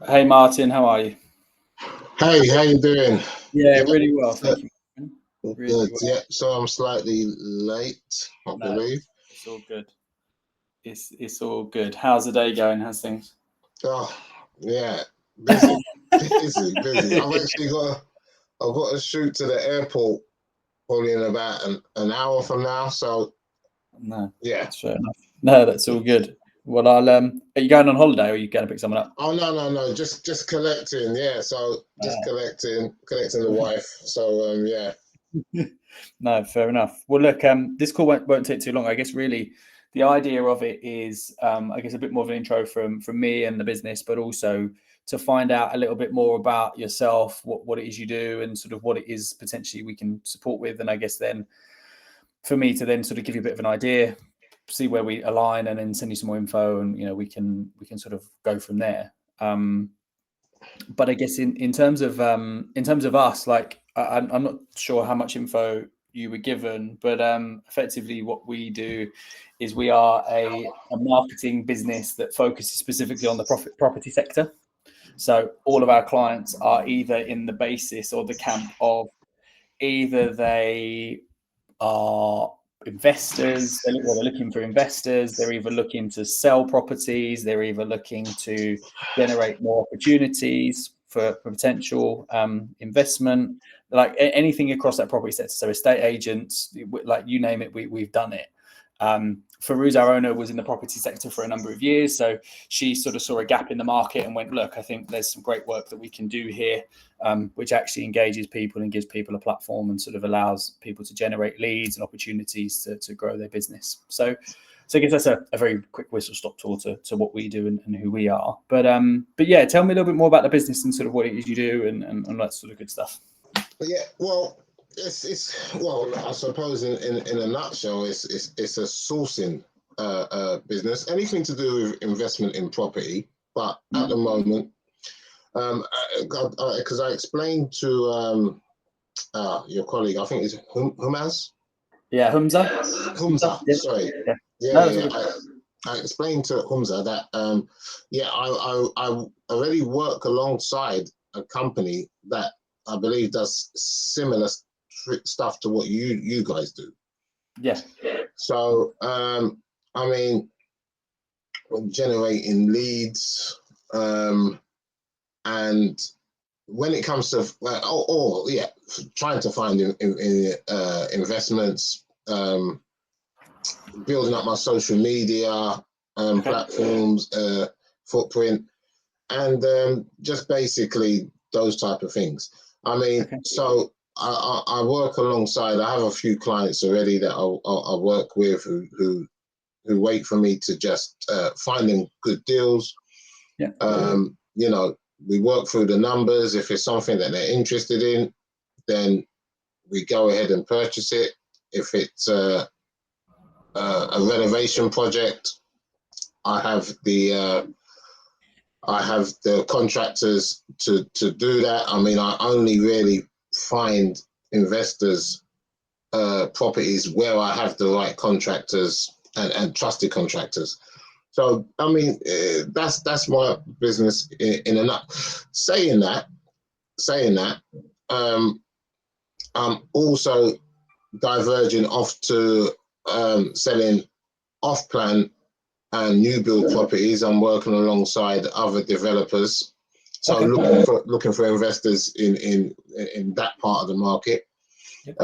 Hey Martin, how are you? Hey, how you doing? Yeah, Yeah, really well, uh, thank you. Man. Really good. well. Yeah, so I'm slightly late, I No, believe. it's all good. It's all good. How's the day going? How's things? Oh, yeah, busy, busy. I've got to shoot to the airport probably in about an hour from now. So No, yeah. that's fair enough. No, that's all good. Well, are you going on holiday or are you going to pick someone up? Oh no, just collecting. Yeah, so just collecting the wife. So yeah. No, fair enough. Well, look, this call won't take too long. I guess really the idea of it is, I guess, a bit more of an intro from me and the business, but also to find out a little bit more about yourself, what it is you do, and sort of what it is potentially we can support with. And I guess then for me to then sort of give you a bit of an idea, see where we align, and then send you some more info, and we can sort of go from there. But I guess in terms of us, like I'm not sure how much info you were given, but effectively what we do is we are a marketing business that focuses specifically on the property sector. So all of our clients are either in the basis or the camp of either they are investors, they're looking for investors, they're either looking to sell properties, they're either looking to generate more opportunities for potential investment, like anything across that property sector. So estate agents, like you name it, we've done it. Farouz, our owner, was in the property sector for a number of years. So she sort of saw a gap in the market and went, look, I think there's some great work that we can do here, which actually engages people and gives people a platform and sort of allows people to generate leads and opportunities to grow their business. So I guess that's a very quick whistle stop tour to what we do and who we are. But yeah, tell me a little bit more about the business and sort of what it is you do and that sort of good stuff. But yeah, well, it's well, I suppose in a nutshell, it's a sourcing business. Anything to do with investment in property, but at the moment, because I explained to your colleague, I think it's Humaz. Yeah, Humza. Humza, Yeah. sorry. Yeah. Yeah, No, yeah, that's all yeah. good. I explained to Humza that yeah, I already work alongside a company that I believe does similar stuff to what you guys do. Yeah. So I mean, generating leads, and when it comes to yeah, trying to find investments, building up my social media platforms, footprint, and just basically those type of things. I mean, Okay. so I work alongside. I have a few clients already that I work with who wait for me to just find them good deals. Yeah. You know, we work through the numbers. If it's something that they're interested in, then we go ahead and purchase it. If it's a renovation project, I have the contractors to do that. I mean, I only really find investors properties where I have the right contractors and trusted contractors. So I mean, that's my business in a nut. Saying that, I'm also diverging off to selling off-plan and new build properties. I'm working alongside other developers, so Okay. looking for investors in that part of the market. Yep.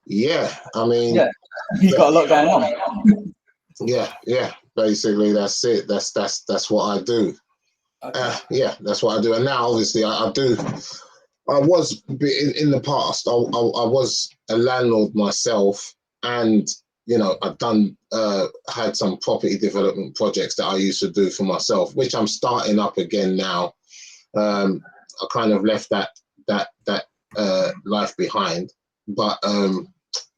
Yeah, I mean, Yeah. You've got a lot going on. yeah. Basically, that's it. That's what I do. Okay. Yeah, that's what I do. And now, obviously, I do. I was in the past. I was a landlord myself, and you know, I've done had some property development projects that I used to do for myself, which I'm starting up again now. I kind of left that life behind, but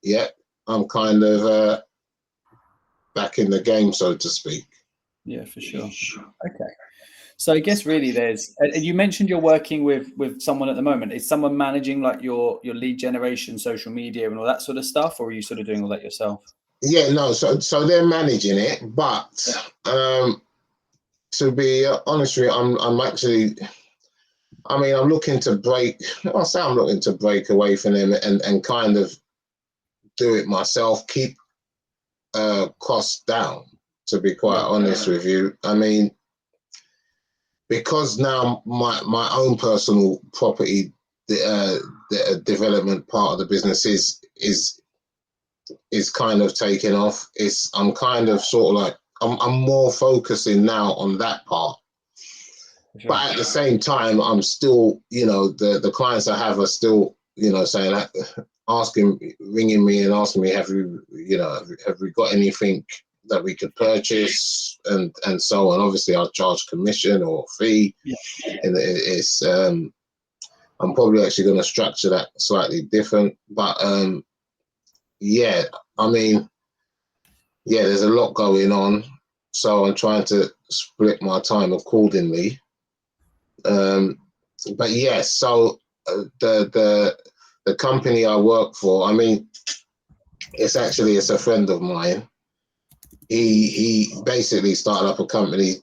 yeah, I'm kind of back in the game, so to speak. Yeah, for sure. Okay. So I guess really there's, and you mentioned you're working with someone at the moment. Is someone managing like your lead generation, social media, and all that sort of stuff, or are you sort of doing all that yourself? Yeah, no, so they're managing it, but to be honest with you, I'm actually. I mean, I'm looking to break. I'll say I'm looking to break away from him and kind of do it myself. Keep costs down. To be quite honest with you, I mean, because now my own personal property the development part of the business is kind of taking off. I'm kind of sort of like I'm more focusing now on that part. Sure. But at the same time, I'm still, the clients I have are still, saying that, ringing me and asking me, have we got anything that we could purchase and so on. Obviously, I'll charge commission or fee, and it's I'm probably actually going to structure that slightly different. But yeah, I mean, yeah, there's a lot going on, so I'm trying to split my time accordingly. But yeah, so the company I work for, I mean, it's a friend of mine. He basically started up a company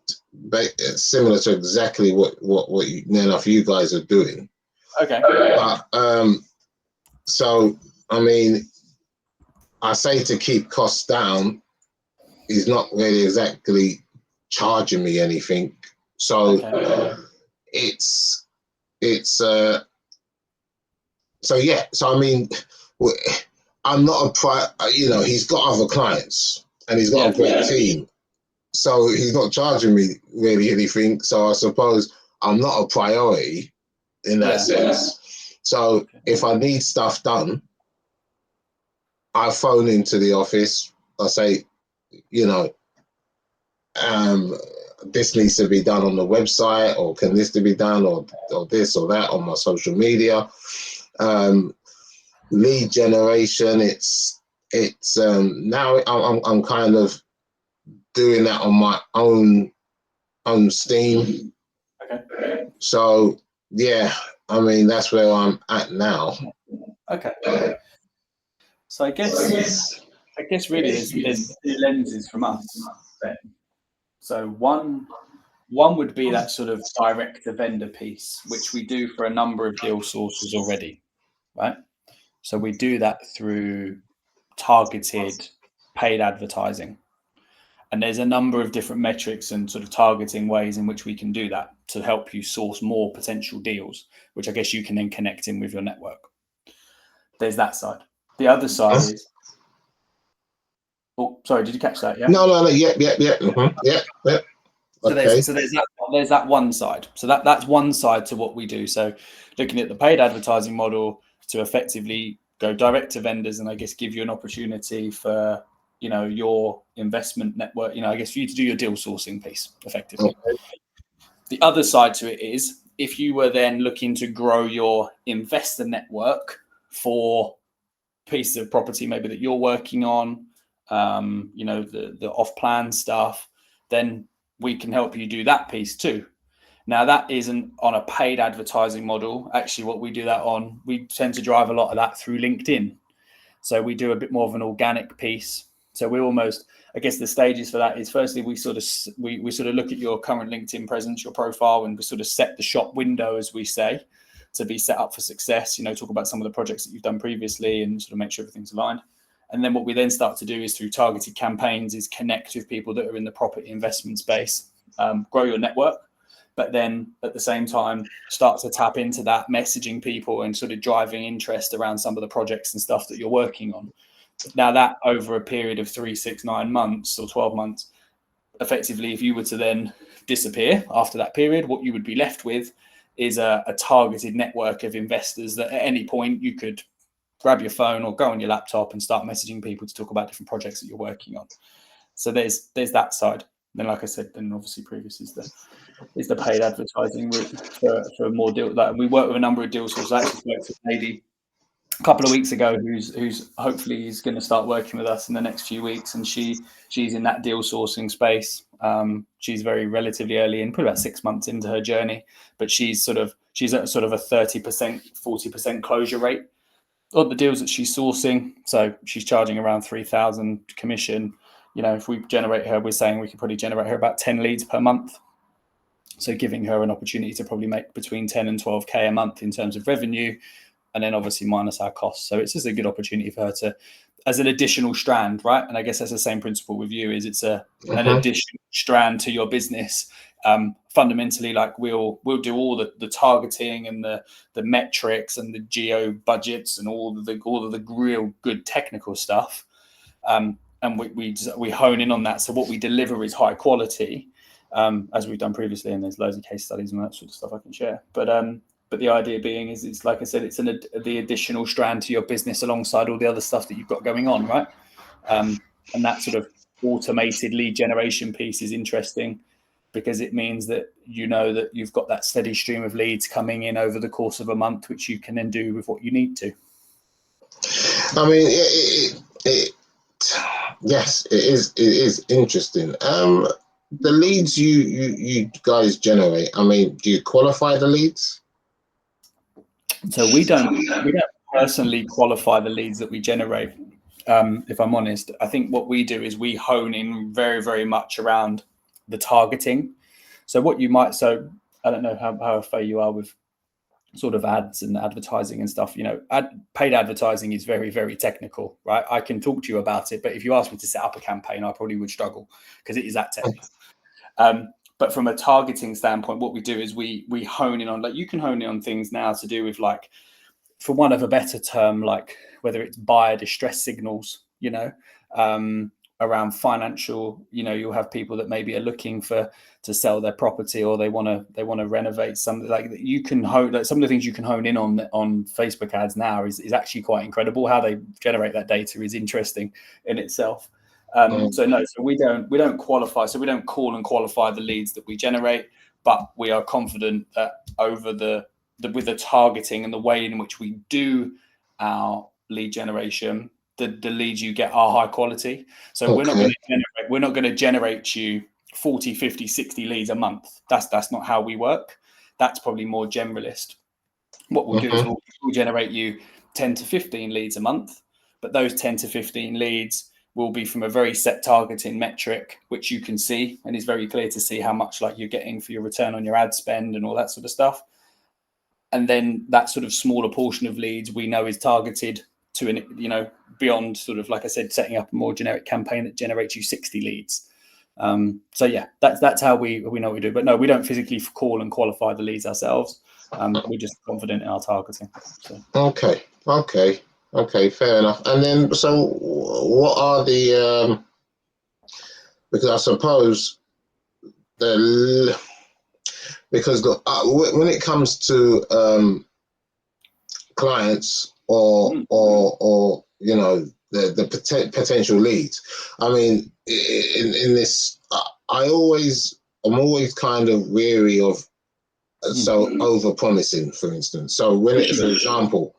similar to exactly what you guys are doing. Okay. But so I mean, I say to keep costs down. He's not really exactly charging me anything, so it's so yeah. So I mean, I'm not he's got other clients and he's got a great team, so he's not charging me really anything. So I suppose I'm not a priority in that sense. So if I need stuff done, I phone into the office. I say, this needs to be done on the website, or can this to be done, or this or that on my social media. Lead generation, it's now I'm kind of doing that on my own steam. Okay. So yeah, I mean, that's where I'm at now. Okay. So I guess really there's two lenses from us then. So one would be that sort of direct to vendor piece, which we do for a number of deal sources already, right? So we do that through targeted paid advertising. And there's a number of different metrics and sort of targeting ways in which we can do that to help you source more potential deals, which I guess you can then connect in with your network. There's that side. The other side is, oh, sorry, did you catch that? Yeah. No. Yeah. Mm-hmm. Yeah. Okay. So there's that one side. So that's one side to what we do. So looking at the paid advertising model to effectively go direct to vendors and I guess give you an opportunity for your investment network, I guess for you to do your deal sourcing piece effectively. Okay. The other side to it is if you were then looking to grow your investor network for pieces of property maybe that you're working on, the off-plan stuff, then we can help you do that piece too. Now that isn't on a paid advertising model. Actually, what we do that on, we tend to drive a lot of that through LinkedIn. So we do a bit more of an organic piece. So we almost, I guess the stages for that is firstly, we sort of look at your current LinkedIn presence, your profile, and we sort of set the shop window, as we say, to be set up for success, talk about some of the projects that you've done previously and sort of make sure everything's aligned. And then what we then start to do is through targeted campaigns is connect with people that are in the property investment space, grow your network, but then at the same time start to tap into that messaging people and sort of driving interest around some of the projects and stuff that you're working on. Now that over a period of 3, 6, 9 months or 12 months, effectively, if you were to then disappear after that period, what you would be left with is a targeted network of investors that at any point you could grab your phone or go on your laptop and start messaging people to talk about different projects that you're working on. So there's that side. Then, like I said, then obviously previous is the paid advertising route for more deal. Like we work with a number of deal sources. I actually spoke to a lady a couple of weeks ago who's hopefully is going to start working with us in the next few weeks, and she's in that deal sourcing space. She's very relatively early in, probably about 6 months into her journey, but she's at a 30%, 40% closure rate of the deals that she's sourcing. So she's charging around 3,000 commission. If we generate her, we're saying we could probably generate her about 10 leads per month. So giving her an opportunity to probably make between 10 and 12K a month in terms of revenue, and then obviously minus our costs. So it's just a good opportunity for her to, as an additional strand, right? And I guess that's the same principle with you, is it's an additional strand to your business. Fundamentally, like we'll do all the targeting and the metrics and the geo budgets and all of the real good technical stuff. And we hone in on that. So what we deliver is high quality, as we've done previously, and there's loads of case studies and that sort of stuff I can share. But the idea being is, it's like I said, it's the additional strand to your business alongside all the other stuff that you've got going on, right? And that sort of automated lead generation piece is interesting, because it means that you know that you've got that steady stream of leads coming in over the course of a month, which you can then do with what you need to. I mean, yes, it is interesting. The leads you guys generate, I mean, do you qualify the leads? So we don't personally qualify the leads that we generate. If I'm honest, I think what we do is we hone in very, very much around the targeting. So I don't know how fair you are with sort of ads and advertising and stuff. Paid advertising is very, very technical, right? I can talk to you about it, but if you ask me to set up a campaign, I probably would struggle, because it is that technical. But from a targeting standpoint, what we do is we hone in on, like, you can hone in on things now to do with, like, for want of a better term, like whether it's buyer distress signals, around financial, you'll have people that maybe are looking to sell their property, or they want to renovate something. Like, you can hone, like, some of the things you can hone in on Facebook ads now is actually quite incredible. How they generate that data is interesting in itself. So we don't qualify. So we don't call and qualify the leads that we generate, but we are confident that over with the targeting and the way in which we do our lead generation, the leads you get are high quality. So we're not going to generate you 40, 50, 60 leads a month. That's not how we work. That's probably more generalist. What we'll do is we'll generate you 10 to 15 leads a month, but those 10 to 15 leads will be from a very set targeting metric, which you can see, and it's very clear to see how much, like, you're getting for your return on your ad spend and all that sort of stuff. And then that sort of smaller portion of leads we know is targeted to beyond, sort of, like I said, setting up a more generic campaign that generates you 60 leads. So yeah, that's how we know what we do. But no, we don't physically call and qualify the leads ourselves. We're just confident in our targeting. So. Okay, fair enough. And then, so what are the because I suppose because when it comes to clients or the potential leads, I mean, in this, I'm always kind of weary of over promising, for instance. So when for example,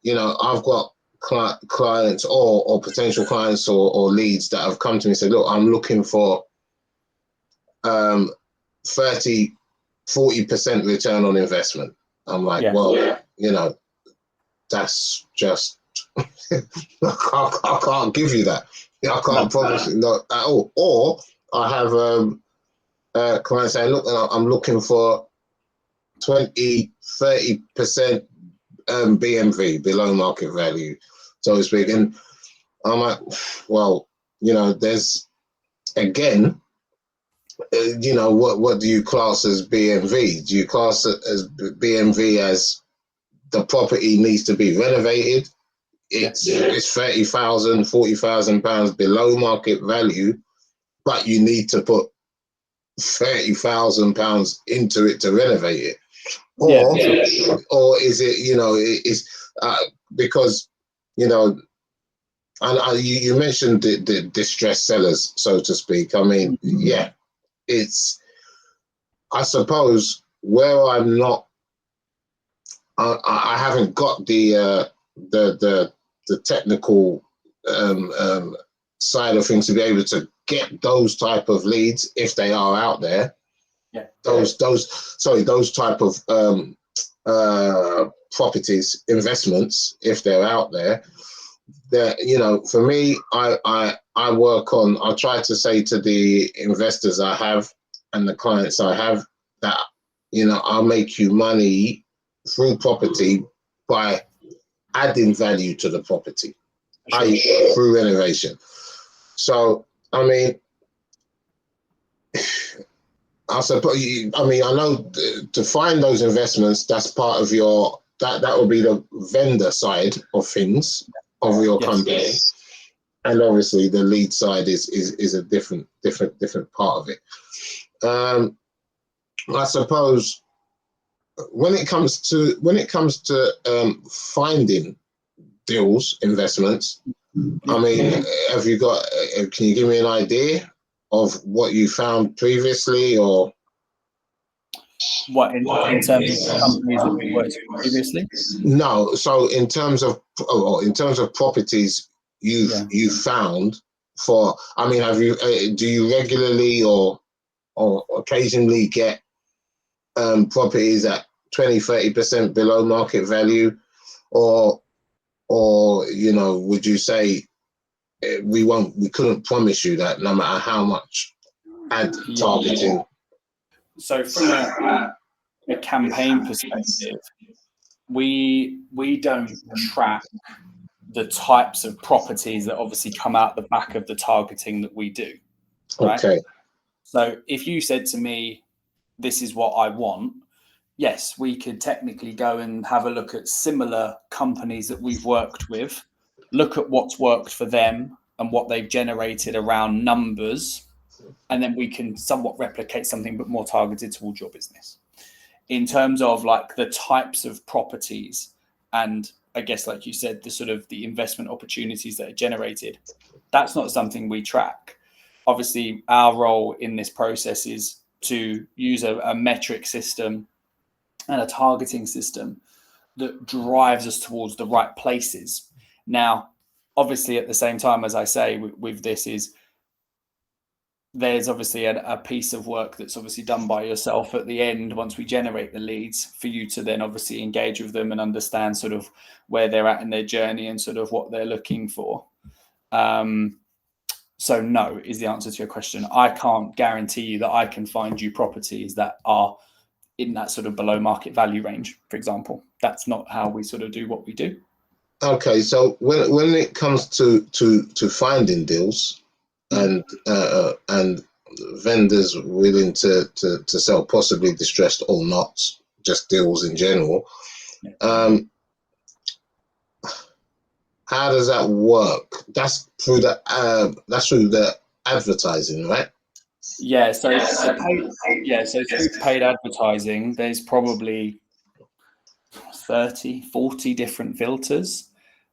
I've got clients or potential clients or leads that have come to me and said, look, I'm looking for 30, 40% return on investment. I'm like, well, that's just, I can't give you that. I can't promise you that at all. Or I have clients saying, look, I'm looking for 20, 30% BMV, below market value, so to speak. And I'm like, well, there's, again, what do you class as BMV? Do you class it as BMV as the property needs to be renovated? It's 30,000, 40,000 pounds below market value, but you need to put 30,000 pounds into it to renovate it. Or is it, because, and you mentioned the distressed sellers, so to speak. I mean, yeah, it's, I suppose, where I'm not, I haven't got the technical side of things to be able to get those type of leads, if they are out there. Yeah. Those type of properties, investments, if they're out there. That, for me, I work on, I try to say to the investors I have and the clients I have, that, I'll make you money through property by adding value to the property, Sure. i.e. through renovation. So, I mean, I suppose, I know to find those investments, that's part of your, that will be the vendor side of things, of your company. And obviously the lead side is a different part of it. I suppose when it comes to finding deals, investments, I mean, have you got, can you give me an idea of what you found previously, or what in terms of the companies that we worked with previously? No, so in terms of properties you've found for, I mean, have you do you regularly or occasionally get properties at 20-30% below market value, or would you say we couldn't promise you that no matter how much ad targeting? So from a campaign perspective, we don't track the types of properties that obviously come out the back of the targeting that we do. Right? Okay. So if you said to me, this is what I want, yes, we could technically go and have a look at similar companies that we've worked with, look at what's worked for them and what they've generated around numbers, and then we can somewhat replicate something but more targeted towards your business. In terms of like the types of properties and I guess, like you said, the sort of the investment opportunities that are generated, that's not something we track. Obviously, our role in this process is to use a metric system and a targeting system that drives us towards the right places. Now, obviously, at the same time, as I say, with this is there's obviously a piece of work that's obviously done by yourself at the end once we generate the leads for you to then obviously engage with them and understand sort of where they're at in their journey and sort of what they're looking for. So no is the answer to your question. I can't guarantee you that I can find you properties that are in that sort of below market value range, for example. That's not how we sort of do what we do. Okay, so when it comes to finding deals and vendors willing to sell, possibly distressed or not, just deals in general, how does that work? That's through the advertising, right? Yeah, so through paid advertising, there's probably 30, 40 different filters.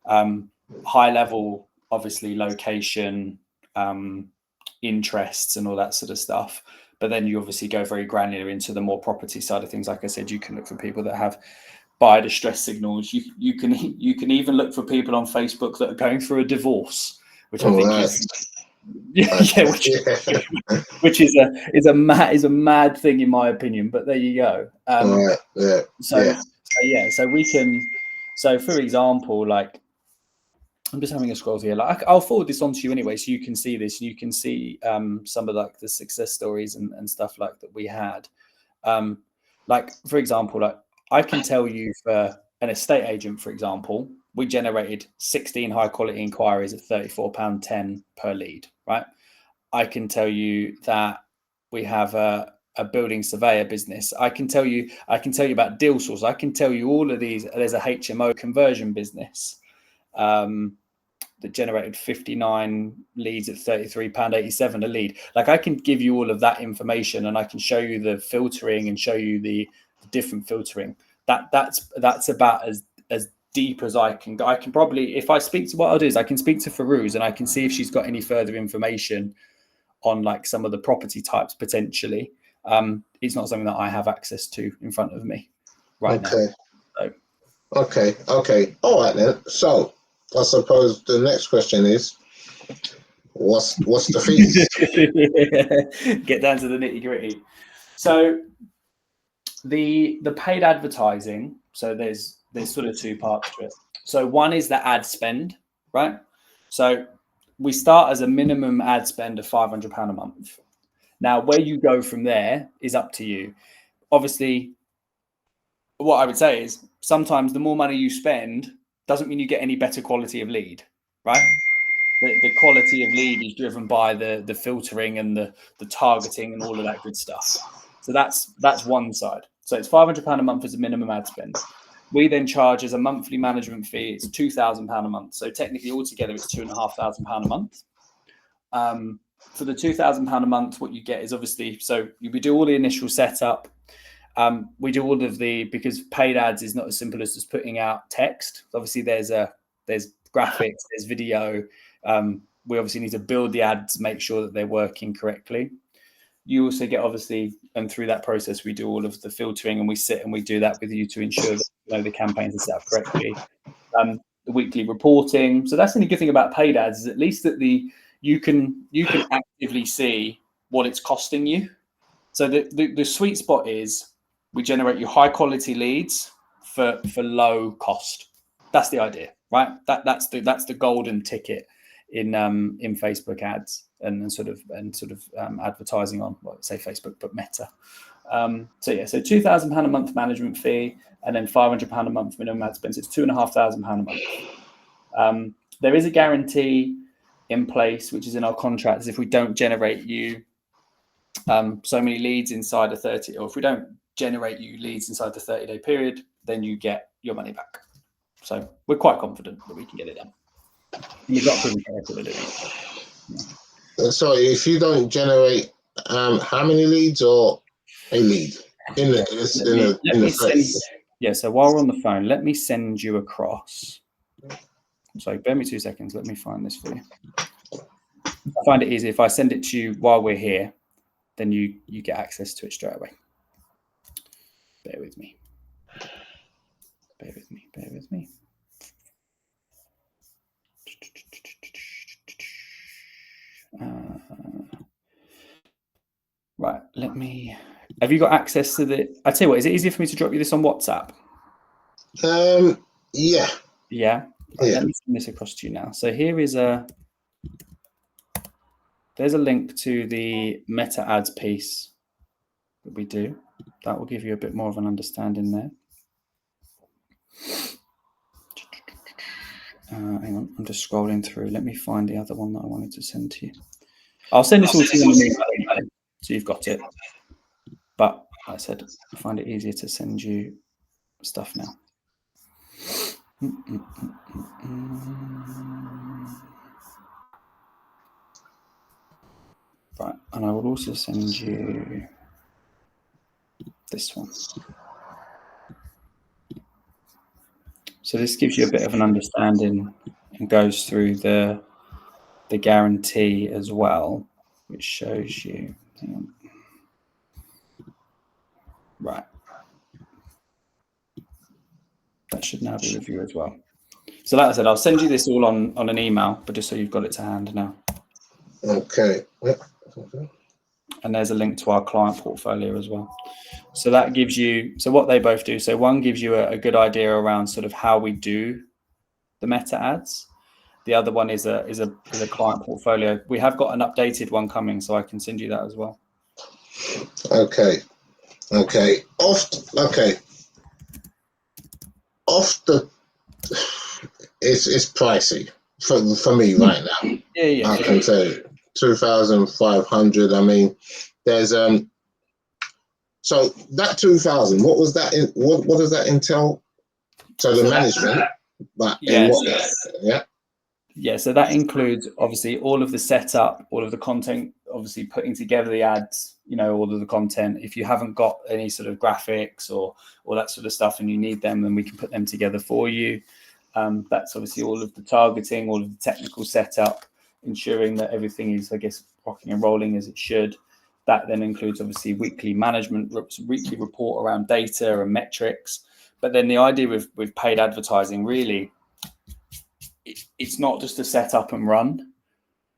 High level, obviously, location, interests, and all that sort of stuff. But then you obviously go very granular into the more property side of things. Like I said, you can look for people that have buyer distress signals. You can even look for people on Facebook that are going through a divorce, which I think is which is a mad thing in my opinion. But there you go. So we can. So for example, like I'm just having a scroll here. Like I'll forward this on to you anyway, so you can see this. You can see some of like the success stories and stuff like that we had. Like for example, like I can tell you for an estate agent, for example, we generated 16 high quality inquiries at £34.10 per lead. Right. I can tell you that we have a building surveyor business. I can tell you about Deal Source. I can tell you all of these. There's a HMO conversion business that generated 59 leads at £33.87 a lead. Like I can give you all of that information and I can show you the filtering and show you the different filtering. That's about as deep as I can go. I can probably, if I speak to, what I'll do is I can speak to Farouz and I can see if she's got any further information on like some of the property types potentially. It's not something that I have access to in front of me right now. So. Okay. All right then. So I suppose the next question is, what's the fees? Get down to the nitty gritty. So the paid advertising. So there's sort of two parts to it. So one is the ad spend, right? So we start as a minimum ad spend of £500 a month. Now, where you go from there is up to you. obviously, what I would say is sometimes the more money you spend doesn't mean you get any better quality of lead, right? The quality of lead is driven by the filtering and the targeting and all of that good stuff. So that's one side. So it's £500 a month as a minimum ad spend. We then charge as a monthly management fee. It's £2,000 a month. So technically altogether it's £2,500 a month. For the £2,000 a month, what you get is obviously, so we do all the initial setup. We do all of because paid ads is not as simple as just putting out text. Obviously there's graphics, there's video. We obviously need to build the ads, make sure that they're working correctly. You also get obviously, and through that process, we do all of the filtering, and we sit and we do that with you to ensure that the campaigns are set up correctly. The weekly reporting. So that's the only good thing about paid ads is at least that you can actively see what it's costing you. So the sweet spot is we generate you high quality leads for low cost. That's the idea, right? That's the golden ticket in Facebook ads and sort of advertising on, well, say Facebook, but Meta. So £2,000 a month management fee, and then £500 a month minimum ad spend. It's £2,500 a month. There is a guarantee in place, which is in our contracts. If we don't generate you so many leads inside a 30, or if we don't generate you leads inside the 30-day period, then you get your money back. So we're quite confident that we can get it done. And we've got proven capability. So if you don't generate how many leads or a lead in the so while we're on the phone, let me send you across. So bear me 2 seconds. Let me find this for you. I find it easy if I send it to you while we're here, then you get access to it straight away. Bear with me. Right, have you got access to I tell you what, is it easier for me to drop you this on WhatsApp? Yeah. Yeah? Right, let me send this across to you now. So here is there's a link to the meta ads piece that we do. That will give you a bit more of an understanding there. Hang on, I'm just scrolling through. Let me find the other one that I wanted to send to you. I'll send this all to you so you've got it. But like I said, I find it easier to send you stuff now. Right, and I will also send you this one. So this gives you a bit of an understanding and goes through the guarantee as well, which shows you. Hang on. Right. That should now be with you as well. So like I said, I'll send you this all on an email, but just so you've got it to hand now. Okay. And there's a link to our client portfolio as well. So that gives you, so what they both do. So one gives you a good idea around sort of how we do the meta ads. The other one is a client portfolio. We have got an updated one coming, so I can send you that as well. Okay. It's pricey for me right now. Yeah. I can say 2,500. I mean, there's so that 2,000. What was that? What does that entail? So the management, but yeah. So that includes obviously all of the setup, all of the content, obviously putting together the ads, all of the content. If you haven't got any sort of graphics or all that sort of stuff and you need them, then we can put them together for you. That's obviously all of the targeting, all of the technical setup, ensuring that everything is, I guess, rocking and rolling as it should. That then includes obviously weekly management, weekly report around data and metrics. But then the idea with paid advertising, really, it's not just to set up and run.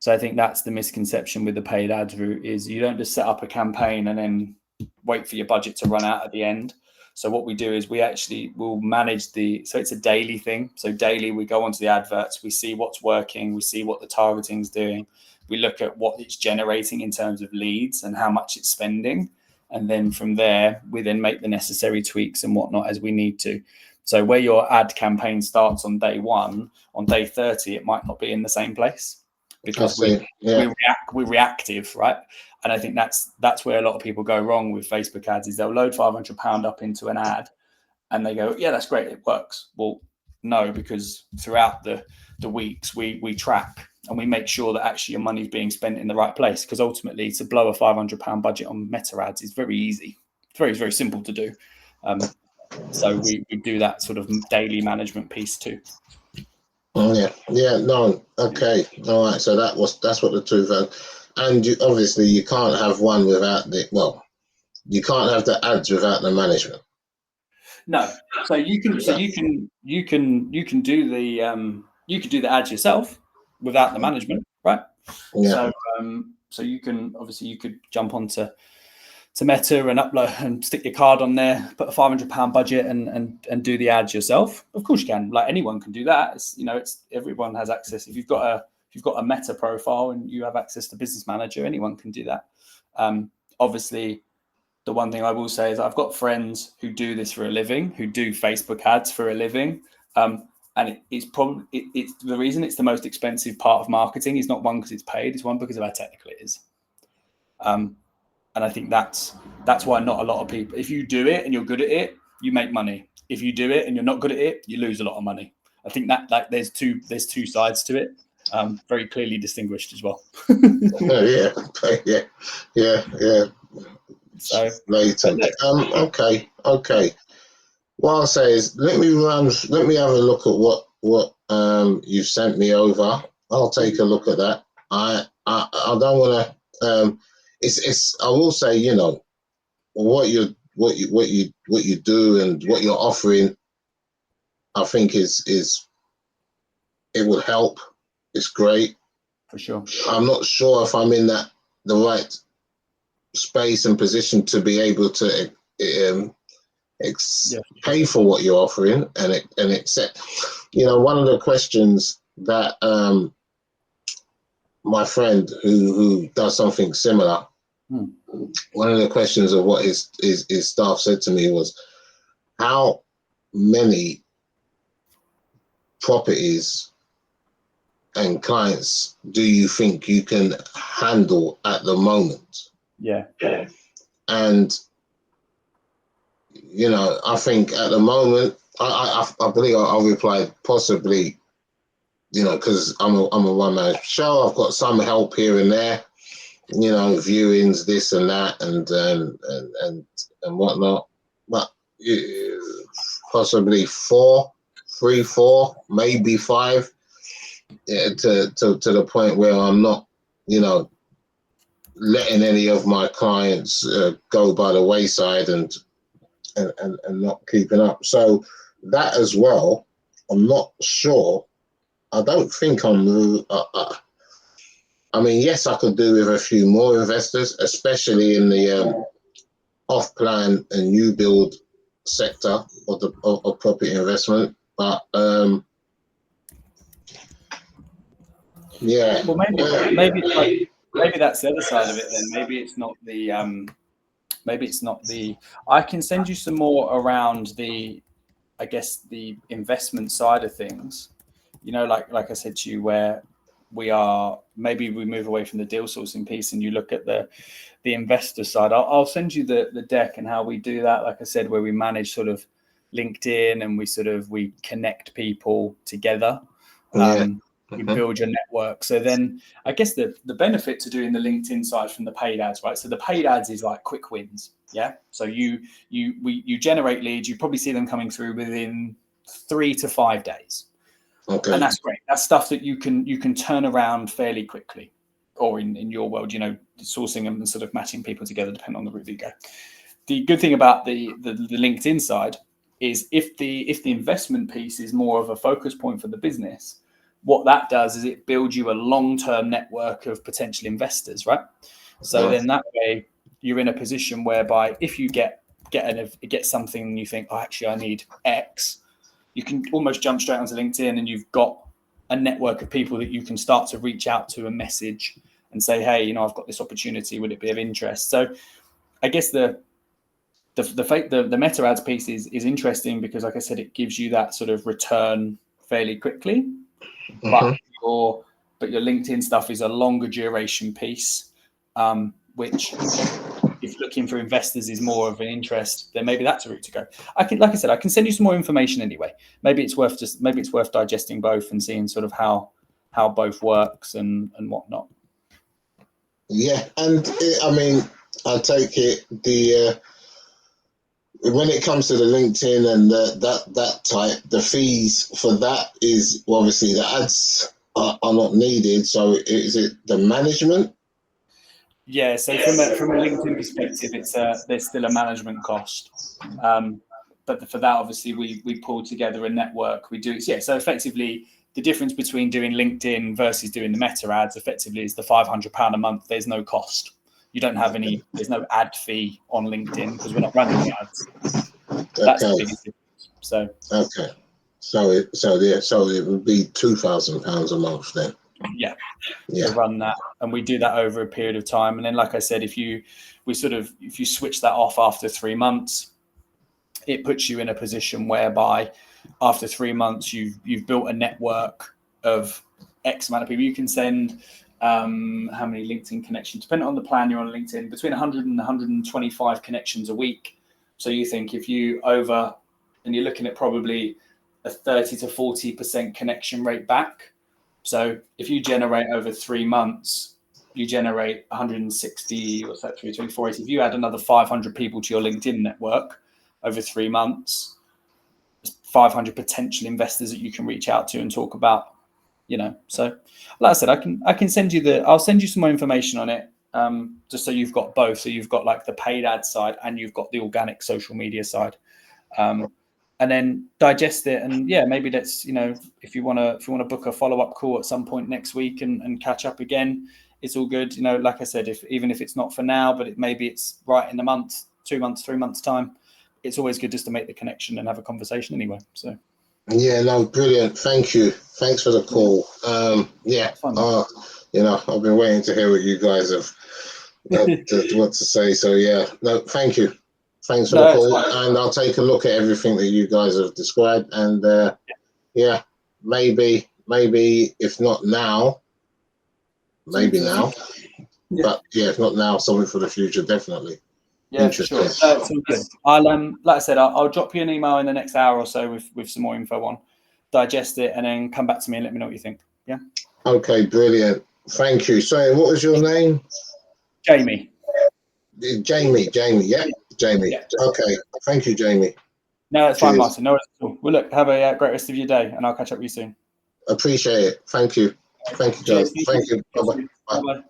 So I think that's the misconception with the paid ads route is you don't just set up a campaign and then wait for your budget to run out at the end. So what we do is we actually will manage so it's a daily thing. So daily we go onto the adverts, we see what's working, we see what the targeting is doing. We look at what it's generating in terms of leads and how much it's spending. And then from there, we then make the necessary tweaks and whatnot as we need to. So where your ad campaign starts on day 1, on day 30, it might not be in the same place because we're reactive, right? And I think that's where a lot of people go wrong with Facebook ads is they'll load £500 up into an ad and they go, yeah, that's great, it works. Well, no, because throughout the weeks we track and we make sure that actually your money is being spent in the right place, because ultimately to blow a £500 budget on Meta ads is very easy. It's very, very simple to do. So we do that sort of daily management piece too. Oh yeah, no, okay, all right. So that's what the two are. And obviously you can't have one without you can't have the ads without the management. No, so you can do the ads yourself without the management, right? Yeah. So you can obviously you could jump onto Meta and upload and stick your card on there, put a £500 budget and do the ads yourself. Of course you can. Like anyone can do that. It's everyone has access. If you've got a Meta profile and you have access to Business Manager, anyone can do that. Obviously, the one thing I will say is I've got friends who do this for a living, who do Facebook ads for a living. And it's the reason it's the most expensive part of marketing is not one because it's paid, it's one because of how technical it is. And I think that's why not a lot of people, if you do it and you're good at it, you make money. If you do it and you're not good at it, you lose a lot of money. I think that there's two sides to it, very clearly distinguished as well. yeah. So later. Okay. What I'll say is let me have a look at what you've sent me over. I'll take a look at that. I don't want to. I will say, what you do and what you're offering, I think is it will help. It's great. For sure. I'm not sure if I'm in the right space and position to be able to pay for what you're offering and accept. One of the questions that my friend who does something similar, one of the questions of what his staff said to me was, how many properties and clients do you think you can handle at the moment? Yeah. And I think at the moment, I believe I'll reply possibly, because I'm a one-man show. I've got some help here and there, viewings, this and that, and whatnot. But possibly 3, 4, maybe 5, to the point where I'm not, letting any of my clients go by the wayside and not keeping up. So that as well, I'm not sure. I don't think I'm. I mean, yes, I could do with a few more investors, especially in the off-plan and new build sector of property investment. But yeah. Well, maybe that's the other side of it. Then maybe it's not the. I can send you some more around the investment side of things. Like I said to you, where maybe we move away from the deal sourcing piece and you look at the investor side. I'll send you the deck and how we do that. Like I said, where we manage sort of LinkedIn and we connect people together. You build your network. So then I guess the benefit to doing the LinkedIn side from the paid ads, right? So the paid ads is like quick wins. Yeah. So you generate leads, you probably see them coming through within 3 to 5 days. Okay. And that's great. That's stuff that you can turn around fairly quickly, or in your world, sourcing them and sort of matching people together, depending on the route that you go. The good thing about the LinkedIn side is if the investment piece is more of a focus point for the business, what that does is it builds you a long-term network of potential investors, right? So then that way you're in a position whereby if you get something and you think, oh, actually I need X, you can almost jump straight onto LinkedIn and you've got a network of people that you can start to reach out to and message and say, hey, I've got this opportunity. Would it be of interest? So I guess the meta ads piece is interesting because, like I said, it gives you that sort of return fairly quickly. But your LinkedIn stuff is a longer duration piece, which, if looking for investors is more of an interest, then maybe that's a route to go. Like I said, I can send you some more information anyway. Maybe it's worth digesting both and seeing sort of how both works and whatnot. Yeah, and I mean, I take it when it comes to the LinkedIn and that type, the fees for that is obviously the ads are not needed. So is it the management? Yeah, so from a LinkedIn perspective, there's still a management cost, but for that, obviously, we pull together a network. We do it, yeah. So effectively, the difference between doing LinkedIn versus doing the meta ads effectively is the £500 a month. There's no cost. You don't have there's no ad fee on LinkedIn because we're not running the ads. That's the biggest difference. So okay, so it would be £2,000 a month then. Yeah, to run that, and we do that over a period of time. And then, like I said, if you switch that off after 3 months, it puts you in a position whereby after 3 months you've built a network of X amount of people. You can send how many LinkedIn connections, depending on the plan you're on LinkedIn, between 100 and 125 connections a week. So you think if you and you're looking at probably a 30 to 40% connection rate back. So if you generate over 3 months, you generate 160 or so, 480. If you add another 500 people to your LinkedIn network over 3 months, 500 potential investors that you can reach out to and talk about, So like I said, I can send you I'll send you some more information on it, just so you've got both. So you've got like the paid ad side and you've got the organic social media side. And then digest it, and maybe let's if you want to book a follow-up call at some point next week and catch up again, it's all good. Like I said, even if it's not for now, but maybe it's right in a month, 2 months, 3 months time, it's always good just to make the connection and have a conversation anyway. So no, brilliant. Thanks for the call. I've been waiting to hear what you guys have what to say. So thank you. Thanks for the call, and I'll take a look at everything that you guys have described. And maybe if not now, maybe now. Yeah. But if not now, something for the future, definitely. Yeah, for sure. It's all good. I'll like I said, I'll drop you an email in the next hour or so with some more info on. Digest it and then come back to me and let me know what you think. Yeah. Okay, brilliant. Thank you. So, what was your name? Jamie. Jamie. Yeah. Jamie. Yeah. Okay. Thank you, Jamie. No, that's fine, Martin. No worries at all. Well, look, have a great rest of your day, and I'll catch up with you soon. Appreciate it. Thank you. Thank you, guys. Thank you. Bye-bye. Bye.